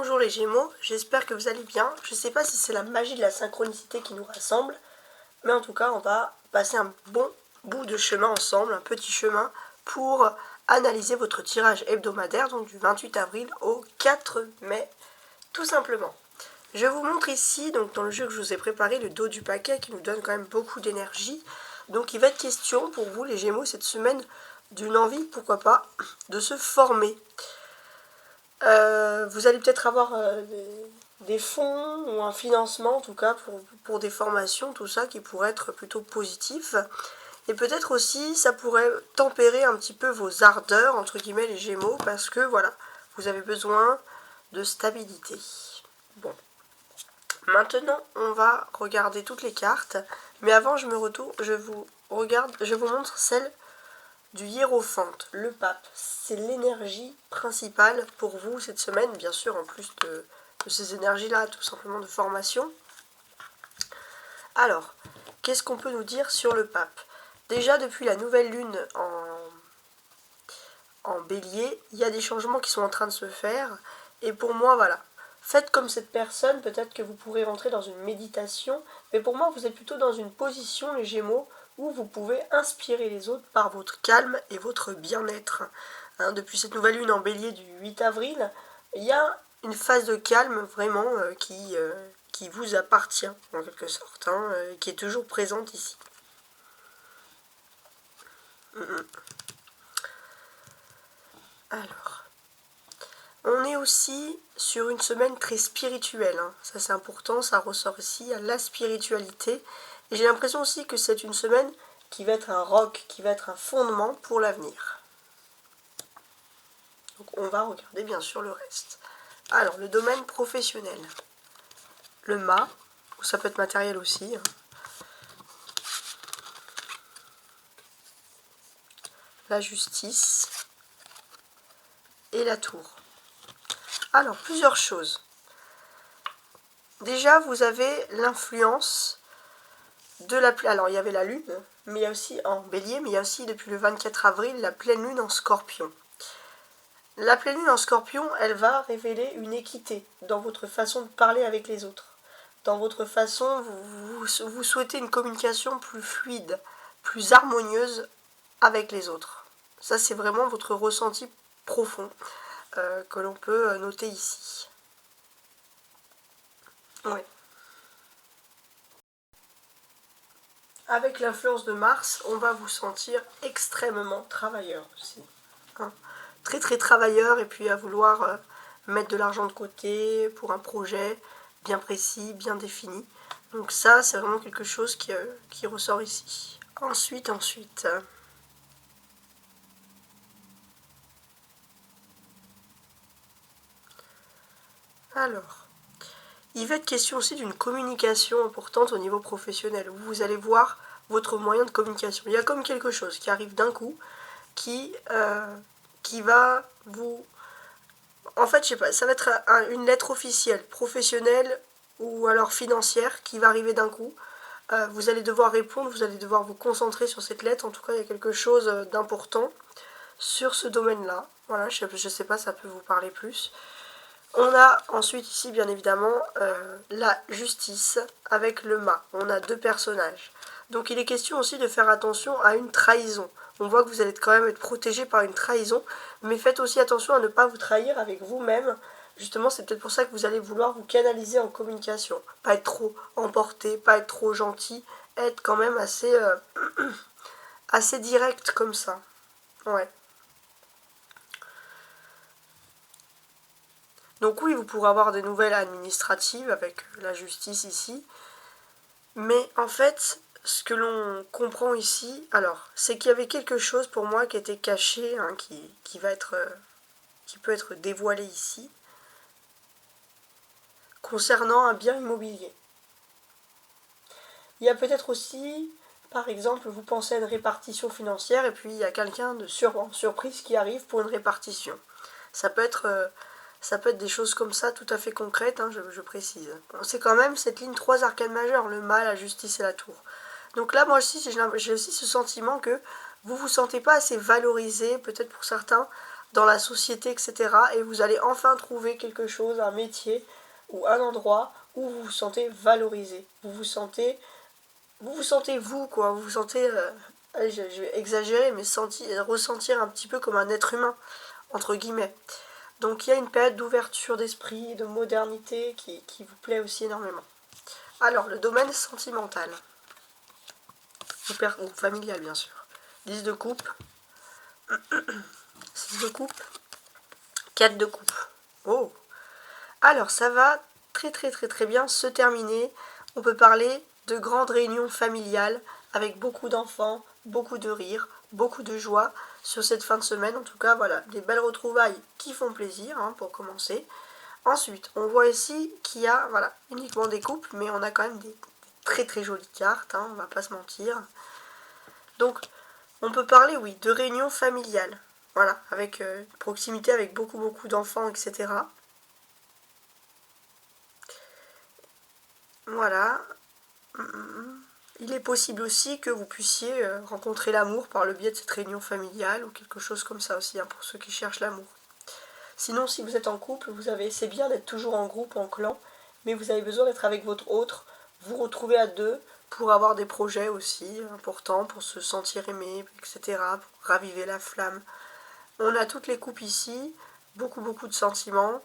Bonjour les Gémeaux, j'espère que vous allez bien. Je ne sais pas si c'est la magie de la synchronicité qui nous rassemble, mais en tout cas on va passer un bon bout de chemin ensemble, un petit chemin pour analyser votre tirage hebdomadaire, donc du 28 avril au 4 mai, tout simplement. Je vous montre ici, donc dans le jeu que je vous ai préparé, le dos du paquet qui nous donne quand même beaucoup d'énergie. Donc il va être question pour vous les Gémeaux cette semaine d'une envie, pourquoi pas, de se former. Vous allez peut-être avoir des fonds ou un financement en tout cas pour des formations, tout ça qui pourrait être plutôt positif. Et peut-être aussi ça pourrait tempérer un petit peu vos ardeurs, entre guillemets les Gémeaux, parce que voilà, vous avez besoin de stabilité. Bon, maintenant on va regarder toutes les cartes, mais avant je vous montre celle du hiérophante, le pape. C'est l'énergie principale pour vous cette semaine, bien sûr, en plus de ces énergies-là, tout simplement de formation. Alors, qu'est-ce qu'on peut nous dire sur le pape? Déjà, depuis la nouvelle lune en bélier, il y a des changements qui sont en train de se faire. Et pour moi, voilà, faites comme cette personne, peut-être que vous pourrez rentrer dans une méditation. Mais pour moi, vous êtes plutôt dans une position, les Gémeaux, où vous pouvez inspirer les autres par votre calme et votre bien-être. Depuis cette nouvelle lune en bélier du 8 avril, il y a une phase de calme vraiment qui vous appartient en quelque sorte, qui est toujours présente ici. Alors, on est aussi sur une semaine très spirituelle, ça c'est important, ça ressort ici, à la spiritualité. Et j'ai l'impression aussi que c'est une semaine qui va être un roc, qui va être un fondement pour l'avenir. Donc on va regarder bien sûr le reste. Alors, le domaine professionnel. Le mât, ça peut être matériel aussi. La justice et la tour. Alors, plusieurs choses. Déjà, vous avez l'influence de la... Alors, il y avait la lune, mais il y a aussi en bélier, mais il y a aussi depuis le 24 avril la pleine lune en scorpion. La pleine lune en scorpion, elle va révéler une équité dans votre façon de parler avec les autres. Dans votre façon, vous souhaitez une communication plus fluide, plus harmonieuse avec les autres. Ça, c'est vraiment votre ressenti profond que l'on peut noter ici. Ouais. Avec l'influence de Mars, on va vous sentir extrêmement travailleur aussi. Très très travailleur et puis à vouloir mettre de l'argent de côté pour un projet bien précis, bien défini. Donc ça, c'est vraiment quelque chose qui ressort ici. Ensuite. Alors, il va être question aussi d'une communication importante au niveau professionnel, où vous allez voir votre moyen de communication. Il y a comme quelque chose qui arrive d'un coup, qui va vous... En fait, je sais pas, ça va être une lettre officielle, professionnelle ou alors financière qui va arriver d'un coup. Vous allez devoir répondre, vous allez devoir vous concentrer sur cette lettre. En tout cas, il y a quelque chose d'important sur ce domaine-là. Voilà, je ne sais pas, ça peut vous parler plus. On a ensuite ici, bien évidemment, la justice avec le mât. On a deux personnages. Donc il est question aussi de faire attention à une trahison. On voit que vous allez quand même être protégé par une trahison, mais faites aussi attention à ne pas vous trahir avec vous-même. Justement, c'est peut-être pour ça que vous allez vouloir vous canaliser en communication. Pas être trop emporté, pas être trop gentil, être quand même assez, assez direct comme ça. Ouais. Donc oui, vous pourrez avoir des nouvelles administratives avec la justice ici. Mais en fait, ce que l'on comprend ici, alors, c'est qu'il y avait quelque chose pour moi qui était caché, qui peut être dévoilé ici, concernant un bien immobilier. Il y a peut-être aussi, par exemple, vous pensez à une répartition financière et puis il y a quelqu'un en surprise qui arrive pour une répartition. Ça peut être des choses comme ça, tout à fait concrètes, je précise. C'est quand même cette ligne 3 arcanes majeures, le mal, la justice et la tour. Donc là, moi aussi, j'ai aussi ce sentiment que vous ne vous sentez pas assez valorisé, peut-être pour certains, dans la société, etc. Et vous allez enfin trouver quelque chose, un métier ou un endroit où vous vous sentez valorisé. Vous vous sentez vous, quoi. Vous vous sentez, je vais exagérer, mais ressentir un petit peu comme un être humain, entre guillemets. Donc il y a une période d'ouverture d'esprit, de modernité qui vous plaît aussi énormément. Alors, le domaine sentimental. Ou familial, bien sûr. 10 de coupe. 6 de coupe. 4 de coupe. Oh. Alors, ça va très bien se terminer. On peut parler de grandes réunions familiales avec beaucoup d'enfants, beaucoup de rires, beaucoup de joie sur cette fin de semaine. En tout cas, voilà, des belles retrouvailles qui font plaisir, hein, pour commencer. Ensuite, on voit ici qu'il y a, voilà, uniquement des couples, mais on a quand même des très jolies cartes, hein, on va pas se mentir. Donc, on peut parler, oui, de réunions familiales, voilà, avec proximité avec beaucoup d'enfants, etc. Voilà. Il est possible aussi que vous puissiez rencontrer l'amour par le biais de cette réunion familiale ou quelque chose comme ça aussi, hein, pour ceux qui cherchent l'amour. Sinon, si vous êtes en couple, c'est bien d'être toujours en groupe, en clan, mais vous avez besoin d'être avec votre autre, vous retrouver à deux pour avoir des projets aussi importants, pour se sentir aimé, etc., pour raviver la flamme. On a toutes les coupes ici, beaucoup de sentiments.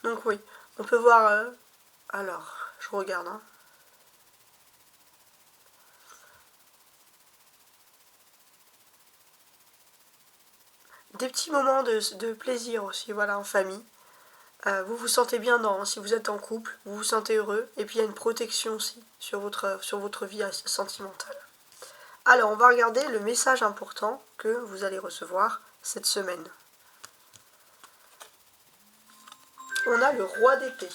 Donc oui, on peut voir... alors, je regarde, hein. Des petits moments de plaisir aussi, voilà, en famille. Vous vous sentez bien si vous êtes en couple, vous vous sentez heureux, et puis il y a une protection aussi sur votre vie sentimentale. Alors, on va regarder le message important que vous allez recevoir cette semaine. On a le roi d'épée.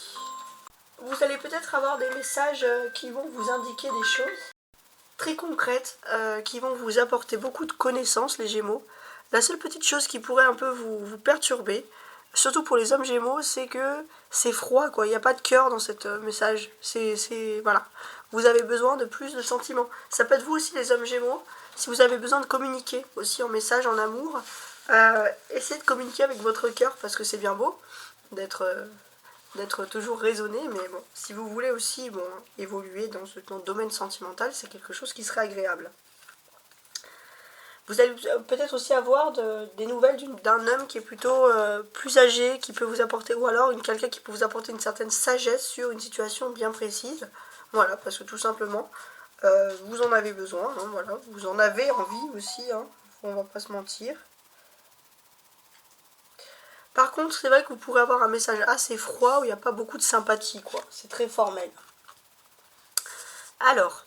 Vous allez peut-être avoir des messages qui vont vous indiquer des choses très concrètes, qui vont vous apporter beaucoup de connaissances, les Gémeaux. La seule petite chose qui pourrait un peu vous perturber, surtout pour les hommes Gémeaux, c'est que c'est froid, quoi. Il n'y a pas de cœur dans ce message. Voilà. Vous avez besoin de plus de sentiments. Ça peut être vous aussi, les hommes Gémeaux, si vous avez besoin de communiquer aussi en message, en amour. Essayez de communiquer avec votre cœur, parce que c'est bien beau d'être toujours raisonné, mais bon, si vous voulez aussi évoluer dans le domaine sentimental, c'est quelque chose qui serait agréable. Vous allez peut-être aussi avoir des nouvelles d'un homme qui est plutôt plus âgé, qui peut vous apporter, ou alors quelqu'un qui peut vous apporter une certaine sagesse sur une situation bien précise. Voilà, parce que tout simplement, vous en avez besoin, hein, voilà, vous en avez envie aussi, hein, on va pas se mentir. Par contre, c'est vrai que vous pourrez avoir un message assez froid où il n'y a pas beaucoup de sympathie, quoi. C'est très formel. Alors,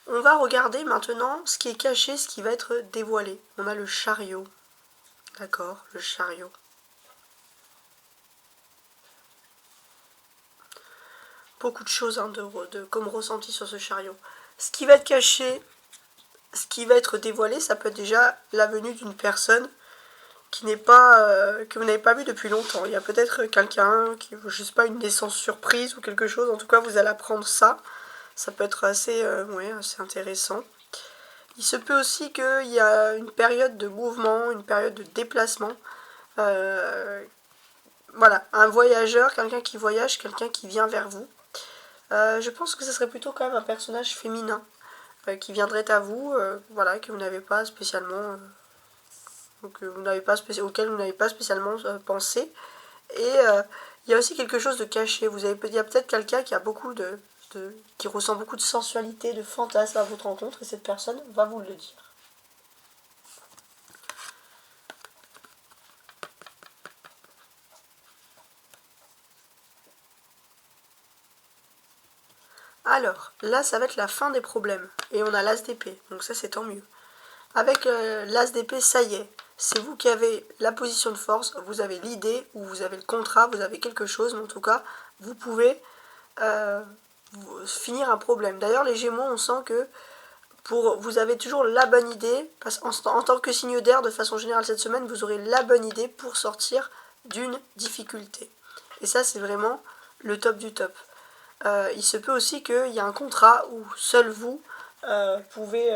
on va regarder maintenant ce qui est caché, ce qui va être dévoilé. On a le chariot. D'accord, le chariot. Beaucoup de choses comme ressenti sur ce chariot. Ce qui va être caché, ce qui va être dévoilé, ça peut être déjà la venue d'une personne que vous n'avez pas vu depuis longtemps. Il y a peut-être quelqu'un je sais pas, une naissance surprise ou quelque chose. En tout cas, vous allez apprendre ça. Ça peut être assez intéressant. Il se peut aussi qu'il y a une période de mouvement, une période de déplacement. Voilà, un voyageur, quelqu'un qui voyage, quelqu'un qui vient vers vous. Je pense que ce serait plutôt quand même un personnage féminin qui viendrait à vous, voilà, que vous n'avez pas spécialement... auquel vous n'avez pas spécialement pensé. Et il y a aussi quelque chose de caché. Il y a peut-être quelqu'un qui a qui ressent beaucoup de sensualité, de fantasme à votre rencontre, et cette personne va vous le dire. Alors, là, ça va être la fin des problèmes. Et on a l'as d'épée, donc ça, c'est tant mieux. Avec l'as d'épée, ça y est. C'est vous qui avez la position de force, vous avez l'idée, ou vous avez le contrat, vous avez quelque chose, mais en tout cas, vous pouvez finir un problème. D'ailleurs, les Gémeaux, on sent que vous avez toujours la bonne idée, parce en tant que signe d'air, de façon générale cette semaine, vous aurez la bonne idée pour sortir d'une difficulté. Et ça, c'est vraiment le top du top. Il se peut aussi qu'il y ait un contrat où seul vous pouvez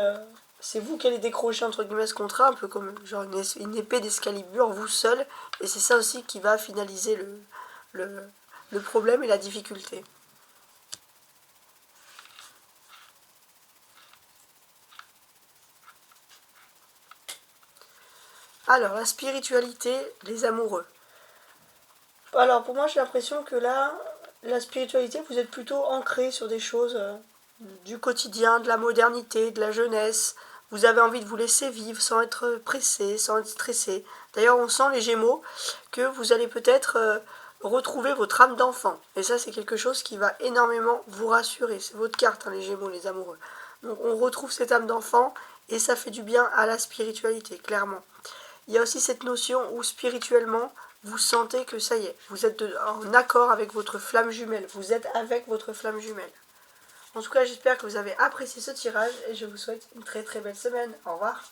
c'est vous qui allez décrocher entre guillemets ce contrat, un peu comme genre une épée d'Excalibur, vous seul, et c'est ça aussi qui va finaliser le problème et la difficulté. Alors, la spiritualité, les amoureux. Alors, pour moi, j'ai l'impression que là, la spiritualité, vous êtes plutôt ancré sur des choses du quotidien, de la modernité, de la jeunesse. Vous avez envie de vous laisser vivre sans être pressé, sans être stressé. D'ailleurs, on sent les Gémeaux que vous allez peut-être retrouver votre âme d'enfant. Et ça, c'est quelque chose qui va énormément vous rassurer. C'est votre carte, hein, les Gémeaux, les amoureux. Donc, on retrouve cette âme d'enfant et ça fait du bien à la spiritualité, clairement. Il y a aussi cette notion où spirituellement, vous sentez que ça y est, vous êtes en accord avec votre flamme jumelle. Vous êtes avec votre flamme jumelle. En tout cas, j'espère que vous avez apprécié ce tirage et je vous souhaite une très très belle semaine. Au revoir.